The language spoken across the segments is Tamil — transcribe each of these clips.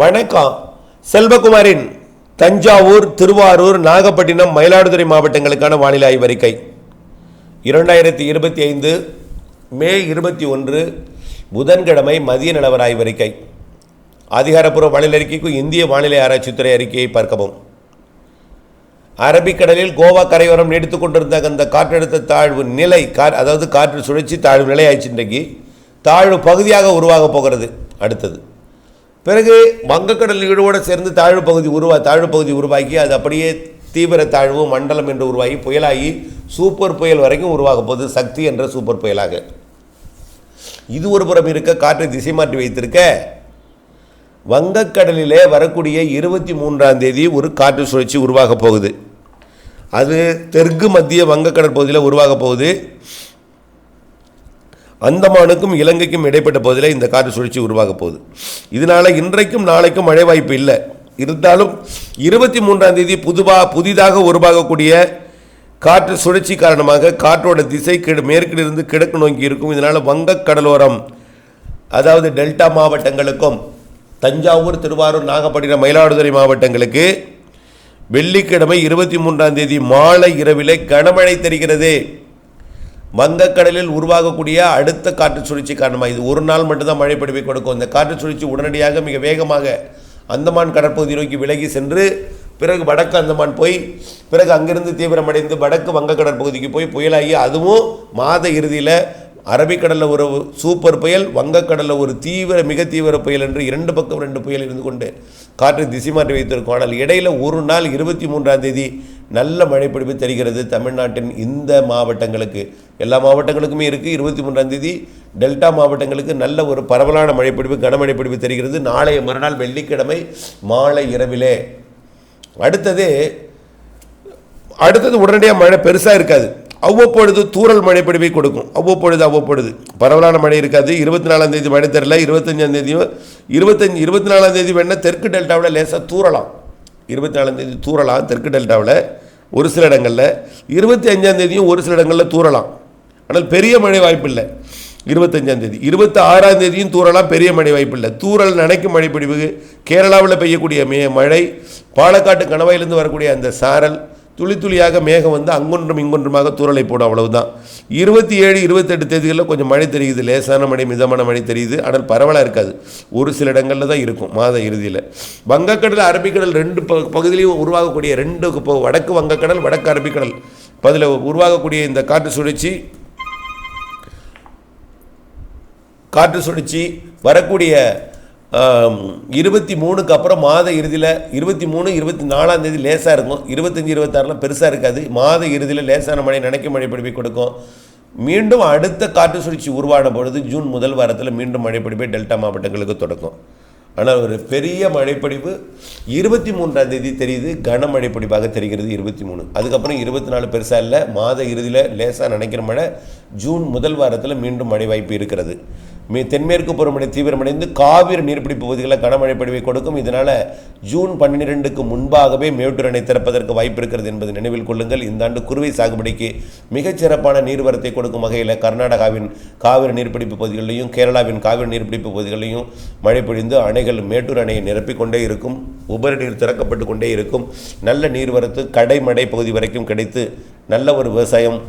வணக்கம். செல்வகுமாரின் தஞ்சாவூர், திருவாரூர், நாகப்பட்டினம், மயிலாடுதுறை மாவட்டங்களுக்கான வானிலை ஆய்வறிக்கை 2025 மே 21 புதன்கிழமை மதிய நிலவர ஆய்வறிக்கை. அதிகாரப்பூர்வ வானிலை அறிக்கைக்கு இந்திய வானிலை ஆராய்ச்சித்துறை அறிக்கையை பார்க்கவும். அரபிக்கடலில் கோவா கரையோரம் நீடித்துக் கொண்டிருந்த அந்த காற்றழுத்த தாழ்வு நிலை அதாவது காற்று சுழற்சி தாழ்வு நிலை ஆயிடுச்சு. இன்றைக்கு தாழ்வு பகுதியாக உருவாக போகிறது. அடுத்தது பிறகு வங்கக்கடல் நிகழ்வோடு சேர்ந்து தாழ்வு பகுதி உருவாக்கி அது அப்படியே தீவிர தாழ்வு மண்டலம் என்று உருவாகி புயலாகி சூப்பர் புயல் வரைக்கும் உருவாக போகுது. சக்தி என்ற சூப்பர் புயலாக. இது ஒரு புறம் இருக்க, காற்றை திசை மாற்றி வைத்திருக்க வங்கக்கடலிலே வரக்கூடிய 23ஆம் தேதி ஒரு காற்று சுழற்சி உருவாக போகுது. அது தெற்கு மத்திய வங்கக்கடல் பகுதியில் உருவாக போகுது. அந்தமானுக்கும் இலங்கைக்கும் இடைப்பட்ட பகுதியில் இந்த காற்று சுழற்சி உருவாக போகுது. இதனால் இன்றைக்கும் நாளைக்கும் மழை வாய்ப்பு இல்லை. இருந்தாலும் 23ஆம் தேதி புதிதாக உருவாகக்கூடிய காற்று சுழற்சி காரணமாக காற்றோட திசை மேற்கிலிருந்து கிழக்கு நோக்கி இருக்கும். இதனால் வங்கக்கடலோரம் அதாவது டெல்டா மாவட்டங்களுக்கும் தஞ்சாவூர், திருவாரூர், நாகப்பட்டினம், மயிலாடுதுறை மாவட்டங்களுக்கு வெள்ளிக்கிழமை 23ஆம் தேதி மாலை இரவிலே கனமழை தெரிகிறது. வங்கக்கடலில் உருவாகக்கூடிய அடுத்த காற்று சுழற்சி காரணமாக இது ஒரு நாள் மட்டும்தான் மழை பொழிவை கொடுக்கும். இந்த காற்று சுழற்சி உடனடியாக மிக வேகமாக அந்தமான் கடற்பகுதி நோக்கி விலகி சென்று பிறகு வடக்கு அந்தமான் போய் பிறகு அங்கிருந்து தீவிரமடைந்து வடக்கு வங்கக்கடல் பகுதிக்கு போய் புயலாகி அதுவும் மாத இறுதியில் அரபிக்கடலில் ஒரு சூப்பர் புயல், வங்கக்கடலில் ஒரு மிக தீவிர புயல் என்று இரண்டு பக்கம் 2 புயல் இருந்து கொண்டு காற்றை திசை மாற்றி வைத்திருக்கும். ஆனால் இடையில் ஒரு நாள் 23ஆம் தேதி நல்ல மழைப்பொழிவு தெரிகிறது. தமிழ்நாட்டின் இந்த மாவட்டங்களுக்கு எல்லா மாவட்டங்களுக்குமே இருக்குது. 23ஆம் தேதி டெல்டா மாவட்டங்களுக்கு நல்ல ஒரு பரவலான மழைப்பொழிவு, கனமழைப்பொழிவு தெரிகிறது. நாளைய மறுநாள் வெள்ளிக்கிழமை மாலை இரவிலே. அடுத்தது உடனடியாக மழை பெருசாக இருக்காது. அவ்வப்பொழுது தூறல் மழைப்பொழிவை கொடுக்கும். அவ்வப்பொழுது பரவலான மழை இருக்காது. 24ஆம் தேதி மழை தரல. 25ஆம் தேதியும் 24ஆம் தேதி வேணால் தெற்கு டெல்டாவில் லேசாக தூறலாம். 24ஆம் தேதி தூறலாம் தெற்கு டெல்டாவில் ஒரு சில இடங்களில். 25ஆம் தேதியும் ஒரு சில இடங்களில் தூறலாம். ஆனால் பெரிய மழை வாய்ப்பு இல்லை. 25ஆம் தேதி 26ஆம் தேதியும் தூறலாம். பெரிய மழை வாய்ப்பு இல்லை. தூறல் நனைக்கும் மழைப்பொழிவு, கேரளாவில் பெய்யக்கூடிய மழை, பாலக்காட்டு கணவாயிலிருந்து வரக்கூடிய அந்த சாரல், துளி துளியாக மேகம் வந்து அங்கொன்றும் இங்கொன்றுமாக தூறலை போடும். அவ்வளவுதான். 27, 28 தேதிகளில் கொஞ்சம் மழை தெரியுது. லேசான மழை, மிதமான மழை தெரியுது. ஆனால் பரவலாக இருக்காது. ஒரு சில இடங்களில் தான் இருக்கும் மாத இறுதியில். வங்கக்கடல், அரபிக்கடல் 2 பகுதியிலையும் உருவாகக்கூடிய வடக்கு வங்கக்கடல், வடக்கு அரபிக்கடல் பதில் உருவாகக்கூடிய இந்த காற்று சுழற்சி வரக்கூடிய 23க்கு அப்புறம் மாத இறுதியில் 23, 24ஆம் தேதி லேசாக இருக்கும். 25, 26 பெருசாக இருக்காது. மாத இறுதியில் லேசான மழை, நனைக்கும் மழை பொழிவை கொடுக்கும். மீண்டும் அடுத்த காற்று சுழற்சி உருவான பொழுது ஜூன் முதல் வாரத்தில் மீண்டும் மழைப்பொழிவை டெல்டா மாவட்டங்களுக்கு தொடக்கும். ஆனால் ஒரு பெரிய மழைப்பொழிவு 23ஆம் தேதி தெரியுது. கனமழைப்பொழிவாக தெரிகிறது 23. அதுக்கப்புறம் 24 பெருசாக இல்லை. மாத இறுதியில் லேசாக நினைக்கிற மழை. ஜூன் முதல் வாரத்தில் மீண்டும் மழை வாய்ப்பு இருக்கிறது. தென்மேற்கு பருவமழை தீவிரமடைந்து காவிரி நீர்பிடிப்பு பகுதிகளில் கனமழை பொழிவை கொடுக்கும். இதனால் ஜூன் 12க்கு முன்பாகவே மேட்டூர் அணை திறப்பதற்கு வாய்ப்பு இருக்கிறது என்பதை நினைவில் கொள்ளுங்கள். இந்த ஆண்டு குறுவை சாகுபடிக்கு மிகச்சிறப்பான நீர்வரத்தை கொடுக்கும் வகையில் கர்நாடகாவின் காவிரி நீர்பிடிப்பு பகுதிகளிலையும் கேரளாவின் காவிரி நீர்பிடிப்பு பகுதிகளிலையும் மழை பொழிந்து அணைகள் மேட்டூர் அணையை நிரப்பிக்கொண்டே இருக்கும். உபரி நீர் திறக்கப்பட்டு கொண்டே இருக்கும். நல்ல நீர்வரத்து கடைமடை பகுதி வரைக்கும் கிடைத்து நல்ல ஒரு விவசாயம்,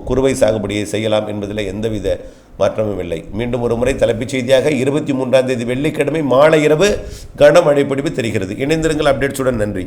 குறுவை சாகுபடியை செய்யலாம் என்பதில் எந்தவித மாற்றமும் இல்லை. மீண்டும் ஒரு முறை தலைப்புச் செய்தியாக 23ஆம் தேதி வெள்ளிக்கிழமை மாலை இரவு கனமழை பொழிவு தெரிகிறது. இணைந்திருங்கள் அப்டேட்ஸுடன். நன்றி.